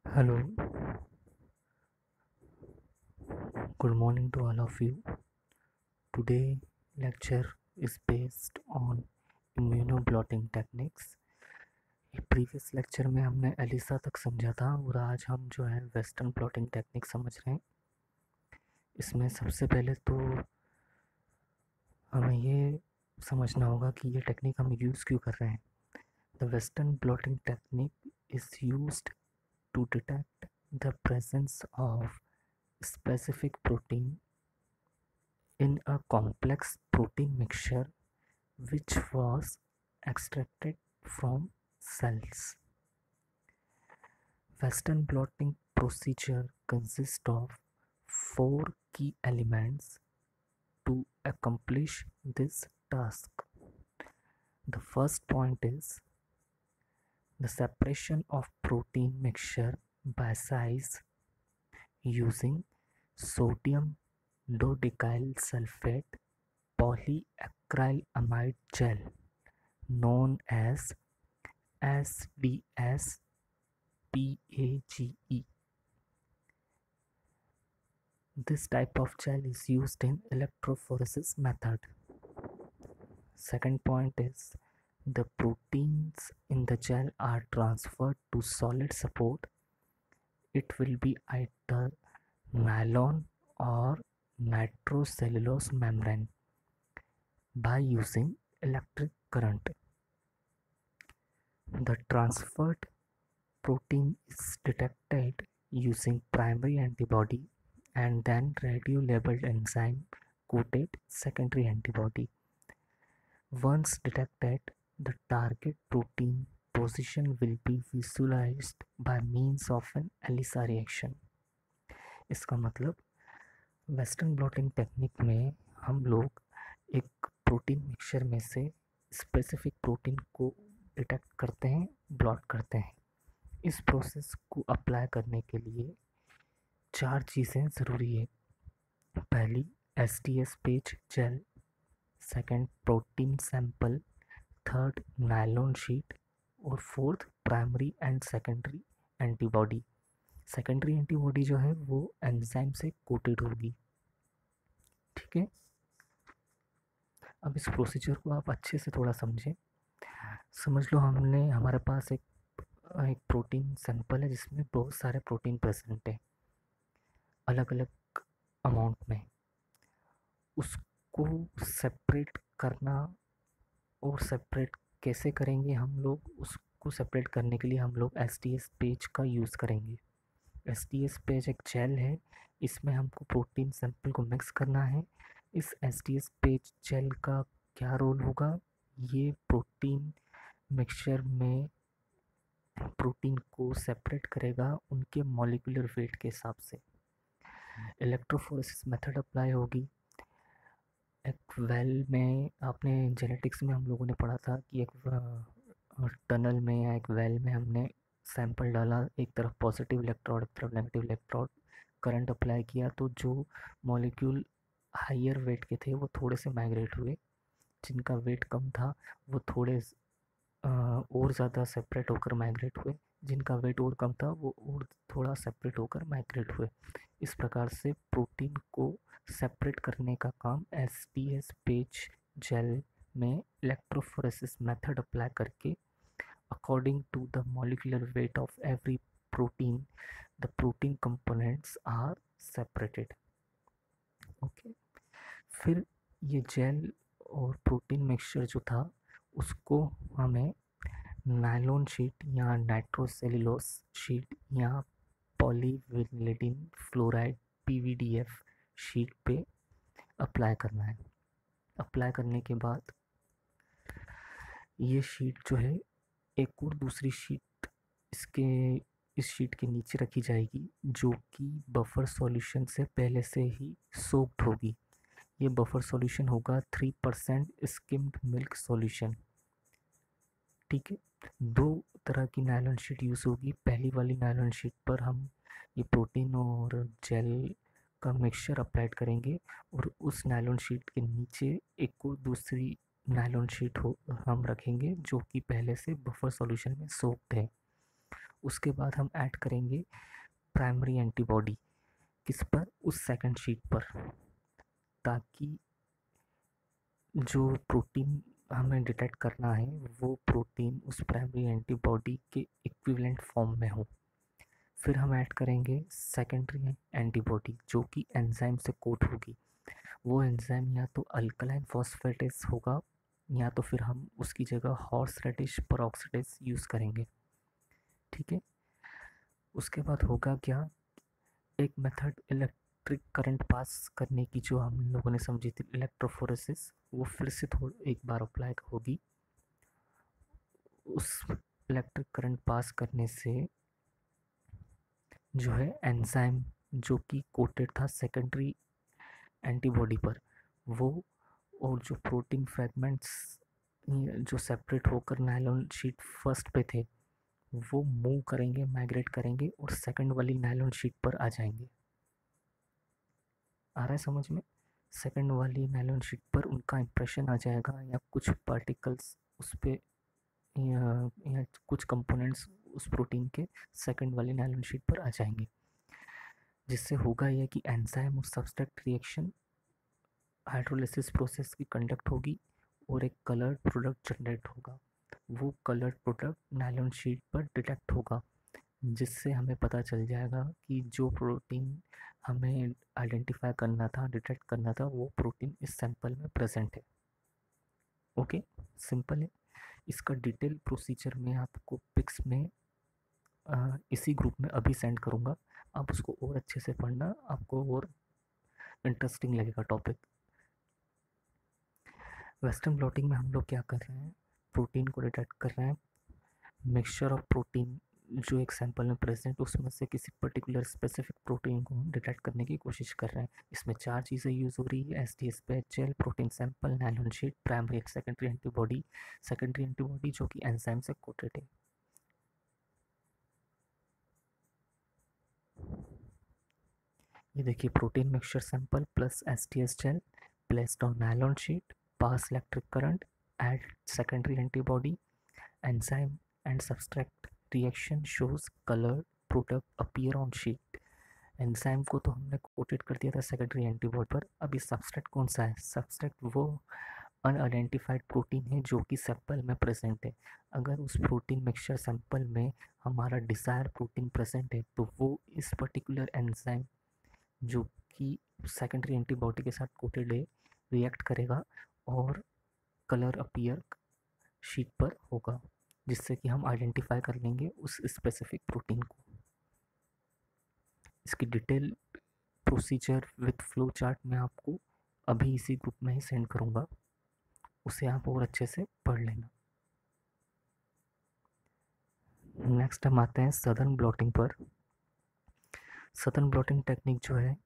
Hello, good morning to all of you. Today lecture is based on immunoblotting techniques. Previous lecture में हमने Elisa तक समझा था और आज हम जो है वेस्टर्न ब्लॉटिंग टेक्निक समझ रहे हैं। इसमें सबसे पहले तो हमें ये समझना होगा कि ये टेक्निक हम यूज़ क्यों कर रहे हैं। The Western blotting technique is used to detect the presence of specific protein in a complex protein mixture which was extracted from cells. Western blotting procedure consists of four key elements to accomplish this task. The first point is the separation of protein mixture by size using sodium dodecyl sulfate polyacrylamide gel known as SDSPAGE. This type of gel is used in electrophoresis method. Second point is the proteins in the gel are transferred to solid support. It will be either nylon or nitrocellulose membrane by using electric current. The transferred protein is detected using primary antibody and then radio-labeled enzyme coated secondary antibody. Once detected, the target protein position will be visualized by means of an ELISA reaction. इसका मतलब western blotting technique में हम लोग एक protein mixture में से specific protein को detect करते हैं, ब्लॉट करते हैं। इस प्रोसेस को अप्लाई करने के लिए चार चीज़ें ज़रूरी है। पहली SDS page gel, second protein sample, third nylon sheet और fourth primary and secondary antibody. Secondary antibody जो है वो एंजाइम से कोटेड होगी। ठीक है, अब इस प्रोसीजर को आप अच्छे से थोड़ा समझें। समझ लो हमारे पास एक प्रोटीन सैंपल है जिसमें बहुत सारे प्रोटीन प्रेजेंट है अलग अलग अमाउंट में। उसको सेपरेट करना, और सेपरेट कैसे करेंगे हम लोग, उसको सेपरेट करने के लिए हम लोग एसटीएस पेज का यूज़ करेंगे। एसटीएस पेज एक जेल है, इसमें हमको प्रोटीन सैंपल को मिक्स करना है। इस एसटीएस पेज जेल का क्या रोल होगा, ये प्रोटीन मिक्सचर में प्रोटीन को सेपरेट करेगा उनके मॉलिक्यूलर वेट के हिसाब से। इलेक्ट्रोफोरेसिस मेथड अप्लाई होगी। एक वेल में, आपने जेनेटिक्स में हम लोगों ने पढ़ा था कि एक टनल में या एक वेल में हमने सैंपल डाला, एक तरफ पॉजिटिव इलेक्ट्रोड एक तरफ नेगेटिव इलेक्ट्रोड, करंट अप्लाई किया तो जो मॉलिक्यूल हायर वेट के थे वो थोड़े से माइग्रेट हुए, जिनका वेट कम था वो थोड़े और ज़्यादा सेपरेट होकर माइग्रेट हुए, जिनका वेट और कम था वो और थोड़ा सेपरेट होकर माइग्रेट हुए। इस प्रकार से प्रोटीन को सेपरेट करने का काम एसटीएस पेज जेल में इलेक्ट्रोफोरेसिस मेथड अप्लाई करके according to the molecular weight of every protein the protein components are separated. Okay, फिर ये जेल और प्रोटीन मिक्सचर जो था उसको हमें नायलॉन शीट या नाइट्रोसेल्युलोस शीट या पॉलीविनिलिन फ्लोराइड पीवीडीएफ शीट पे अप्लाई करना है। अप्लाई करने के बाद ये शीट जो है एक और दूसरी शीट इस शीट के नीचे रखी जाएगी जो कि बफर सॉल्यूशन से पहले से ही सोक्ड होगी। ये बफर सॉल्यूशन होगा 3% स्किम्ड मिल्क सॉल्यूशन। ठीक है, दो तरह की नायलॉन शीट यूज़ होगी। पहली वाली नायलॉन शीट पर हम ये प्रोटीन और जेल का मिक्सचर अप्लाइड करेंगे और उस नायलॉन शीट के नीचे एक और दूसरी नायलॉन शीट हम रखेंगे जो कि पहले से बफर सॉल्यूशन में सोक्ड है। उसके बाद हम ऐड करेंगे प्राइमरी एंटीबॉडी। किस पर? उस सेकंड शीट पर, ताकि जो प्रोटीन हमें डिटेक्ट करना है वो प्रोटीन उस प्राइमरी एंटीबॉडी के इक्विवेलेंट फॉर्म में हो। फिर हम ऐड करेंगे सेकेंडरी एंटीबॉडी जो कि एंजाइम से कोट होगी। वो एंजाइम या तो अल्कलाइन फॉस्फेटेस होगा या तो फिर हम उसकी जगह हॉर्स रेडिश पेरोक्सिडेज यूज़ करेंगे। ठीक है। उसके बाद होगा क्या, एक मेथड इलेक्ट्रिक करंट पास करने की जो हम लोगों ने समझी थी, इलेक्ट्रोफोरेसिस, वो फिर से थोड़ा एक बार अप्लाई होगी। उस इलेक्ट्रिक करंट पास करने से जो है एंजाइम जो कि कोटेड था सेकेंडरी एंटीबॉडी पर, वो और जो प्रोटीन फ्रेगमेंट्स जो सेपरेट होकर नायलॉन शीट फर्स्ट पे थे वो मूव करेंगे, माइग्रेट करेंगे और सेकंड वाली नायलॉन शीट पर आ जाएंगे। आ रहा है समझ में? सेकंड वाली नायलॉन शीट पर उनका इंप्रेशन आ जाएगा या कुछ पार्टिकल्स उस पर, या कुछ कंपोनेंट्स उस प्रोटीन के सेकंड वाली नायलॉन शीट पर आ जाएंगे, जिससे होगा यह कि एंजाइम और सब्सट्रेट रिएक्शन हाइड्रोलिसिस प्रोसेस की कंडक्ट होगी और एक कलर्ड प्रोडक्ट जनरेट होगा। वो कलर्ड प्रोडक्ट नायलॉन शीट पर डिटेक्ट होगा, जिससे हमें पता चल जाएगा कि जो प्रोटीन हमें आइडेंटिफाई करना था, डिटेक्ट करना था, वो प्रोटीन इस सैंपल में प्रेजेंट है। ओके, सिंपल है। इसका डिटेल प्रोसीजर मैं आपको पिक्स में इसी ग्रुप में अभी सेंड करूँगा। आप उसको और अच्छे से पढ़ना, आपको और इंटरेस्टिंग लगेगा टॉपिक। वेस्टर्न ब्लॉटिंग में हम लोग क्या कर रहे हैं, प्रोटीन को डिटेक्ट कर रहे हैं, मिक्सचर ऑफ प्रोटीन जो एक सैंपल में प्रेजेंट, उसमें से किसी पर्टिकुलर स्पेसिफिक प्रोटीन को हम डिटेक्ट करने की कोशिश कर रहे हैं। इसमें 4 चीज़ें यूज़ हो रही है, STS batch gel, protein sample, nylon sheet, primary and secondary antibody. Secondary antibody जो कि एंजाइम से कोटेड है। ये देखिए, protein mixture sample plus STS gel placed on nylon sheet, pass electric current, add secondary antibody, enzyme and substrate reaction shows colored product appear on sheet। Enzyme को तो हमने coated कर दिया था सेकेंडरी एंटीबॉडी पर। अभी सबस्ट्रेट कौन सा है? सबस्ट्रेट वो अनआइडेंटिफाइड प्रोटीन है जो कि सैंपल में प्रेजेंट है। अगर उस प्रोटीन मिक्सचर सैंपल में हमारा डिजायर प्रोटीन प्रेजेंट है तो वो इस पर्टिकुलर एंजाइम जो कि सेकेंडरी एंटीबॉडी के साथ कोटेड है रिएक्ट करेगा और कलर अपीयर शीट पर होगा, जिससे कि हम आइडेंटिफाई कर लेंगे उस स्पेसिफिक प्रोटीन को। इसकी detail procedure with flow chart मैं आपको अभी इसी ग्रुप में ही सेंड करूँगा, उसे आप और अच्छे से पढ़ लेना। नेक्स्ट हम आते हैं सदर्न ब्लॉटिंग पर। सदर्न ब्लॉटिंग टेक्निक जो है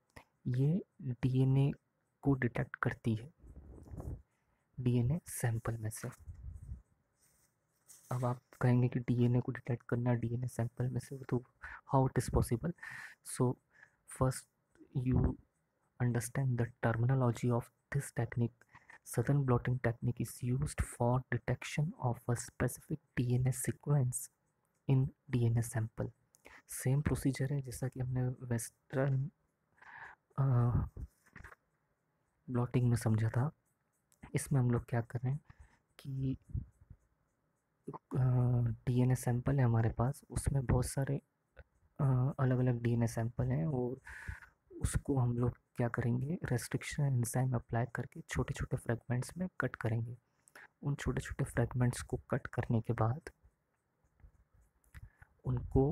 ये डीएनए को डिटेक्ट करती है डीएनए सैंपल में से। अब आप कहेंगे कि डीएनए को डिटेक्ट करना डीएनए सैंपल में से, तो how it is possible? So first you understand the terminology of this technique. Southern blotting technique is used for detection of a specific DNA sequence in DNA sample। Same procedure है जैसा कि हमने western blotting में समझा था। इसमें हम लोग क्या कर रहे हैं कि डीएनए सैंपल है हमारे पास, उसमें बहुत सारे अलग अलग डीएनए सैंपल हैं और उसको हम लोग क्या करेंगे, रेस्ट्रिक्शन एंजाइम अप्लाई करके छोटे छोटे फ्रेगमेंट्स में कट करेंगे। उन छोटे छोटे फ्रेगमेंट्स को कट करने के बाद उनको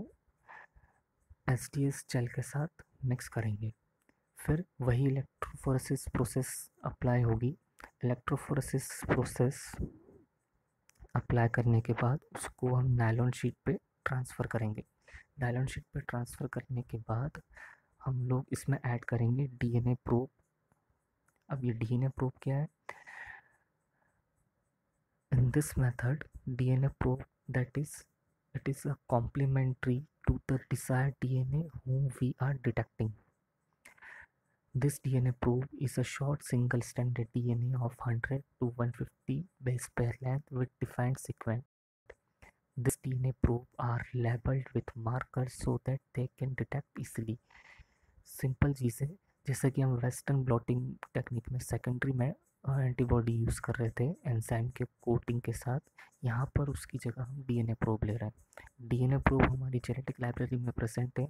एसटीएस जेल के साथ मिक्स करेंगे। फिर वही इलेक्ट्रोफोरेसिस प्रोसेस अप्लाई होगी। इलेक्ट्रोफोरेसिस प्रोसेस अप्लाई करने के बाद उसको हम नायलॉन शीट पे ट्रांसफ़र करेंगे। नायलॉन शीट पे ट्रांसफ़र करने के बाद हम लोग इसमें ऐड करेंगे डीएनए प्रोब। अब ये डीएनए प्रोब क्या है? In this method, DNA probe, that is, it is a complementary to the desired DNA whom we are detecting. This DNA probe is a short single-stranded DNA of 100 to 150 base pair length with defined sequence. This DNA probe are labeled with markers so that they can detect easily. Simple चीज़ है, जैसा कि हम western blotting technique में secondary में antibody use कर रहे थे एंजाइम के कोटिंग के साथ, यहाँ पर उसकी जगह हम डीएनए प्रोब ले रहे हैं। डीएनए प्रोब हमारी जेनेटिक लाइब्रेरी में प्रेजेंट है,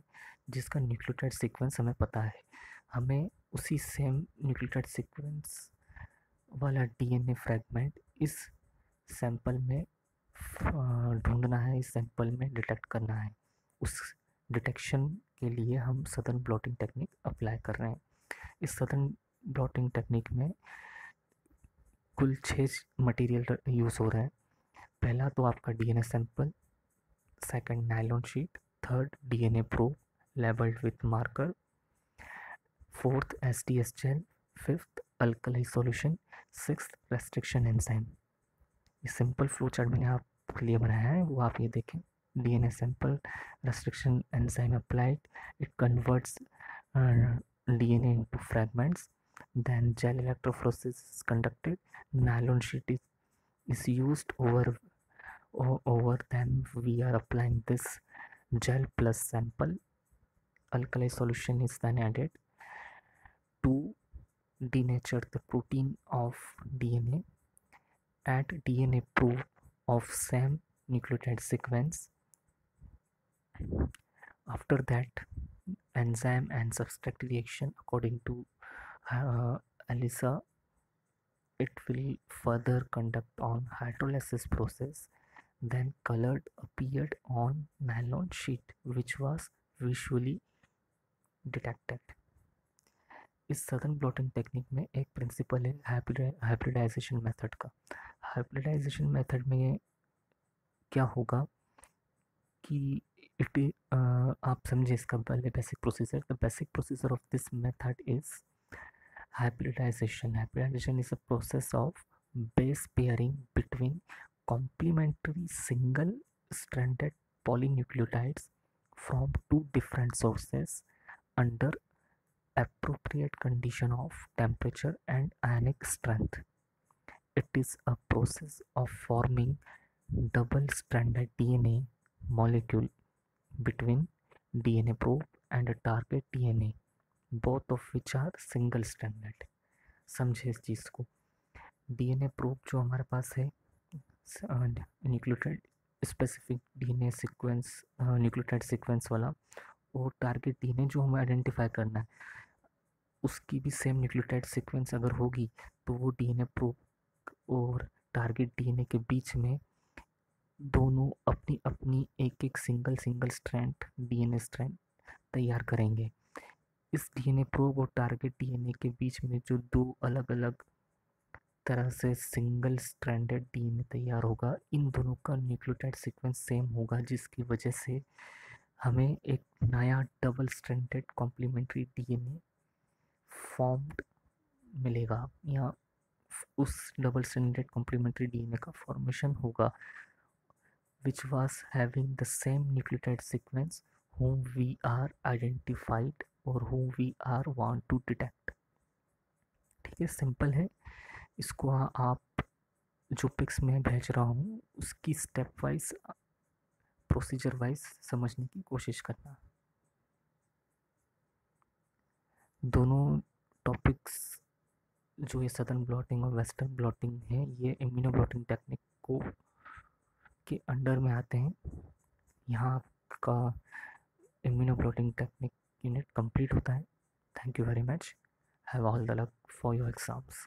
जिसका न्यूक्लियोटाइड सीक्वेंस हमें पता है। हमें उसी सेम न्यूक्लियोटाइड सीक्वेंस वाला डीएनए फ्रेगमेंट इस सैंपल में ढूंढना है, इस सैंपल में डिटेक्ट करना है। उस डिटेक्शन के लिए हम सदर्न ब्लॉटिंग टेक्निक अप्लाई कर रहे हैं। इस सदर्न ब्लॉटिंग टेक्निक में कुल 6 मटेरियल यूज़ हो रहा है। पहला तो आपका DNA sample, second nylon sheet, third DNA probe labelled with marker, fourth STS gel, fifth alkali solution, sixth restriction enzyme. ये सिंपल फ्लो चार्ट मैंने आपके लिए बनाया है, वो आप ये देखें। DNA sample, restriction enzyme applied, it converts DNA into fragments, then gel electrophoresis is conducted, nylon sheet is used over them. We are applying this gel plus sample. Alkali solution is then added to denature the protein of DNA. Add DNA probe of same nucleotide sequence. After that, enzyme and substrate reaction according to ELISA, it will further conduct on hydrolysis process. Then colored appeared on nylon sheet which was visually detected. इस southern blotting technique में एक principal है hybridisation method का। Hybridisation method में क्या होगा कि आप समझे इसका पहले basic procedure. The basic procedure of this method is hybridization. Hybridization is a process of base pairing between complementary single-stranded polynucleotides from two different sources under appropriate condition of temperature and ionic strength. It is a process of forming double-stranded DNA molecule between DNA probe and a target DNA, both of which are single stranded. समझे इस चीज़ को। DNA probe जो हमारे पास है nucleotide specific DNA sequence, nucleotide sequence वाला, और target DNA जो हमें आइडेंटिफाई करना है उसकी भी सेम न्यूक्लियोटाइड सीक्वेंस अगर होगी तो वो डीएनए प्रोब और टारगेट डीएनए के बीच में दोनों अपनी अपनी एक एक सिंगल स्ट्रैंड डीएनए स्ट्रैंड तैयार करेंगे। इस डीएनए प्रोब और टारगेट डीएनए के बीच में जो दो अलग अलग तरह से सिंगल स्ट्रैंडेड डीएनए तैयार होगा, इन दोनों का न्यूक्लियोटाइड सीक्वेंस सेम होगा, जिसकी वजह से हमें एक नया double stranded complementary DNA formed मिलेगा, या उस डबल स्ट्रैंडेड कॉम्प्लीमेंट्री डीएनए का फॉर्मेशन होगा which was having the same nucleotide sequence whom we are identified or whom we are want to detect। ठीक है, सिंपल है। इसको आप जो पिक्स में भेज रहा हूँ उसकी स्टेप वाइज प्रोसीजर वाइज समझने की कोशिश करना। दोनों टॉपिक्स जो ये सदर्न ब्लॉटिंग और वेस्टर्न ब्लॉटिंग है, ये इम्यूनो ब्लॉटिंग टेक्निक को के अंडर में आते हैं। यहाँ का immuno blotting technique unit complete होता है। Thank you very much. Have all the luck for your exams.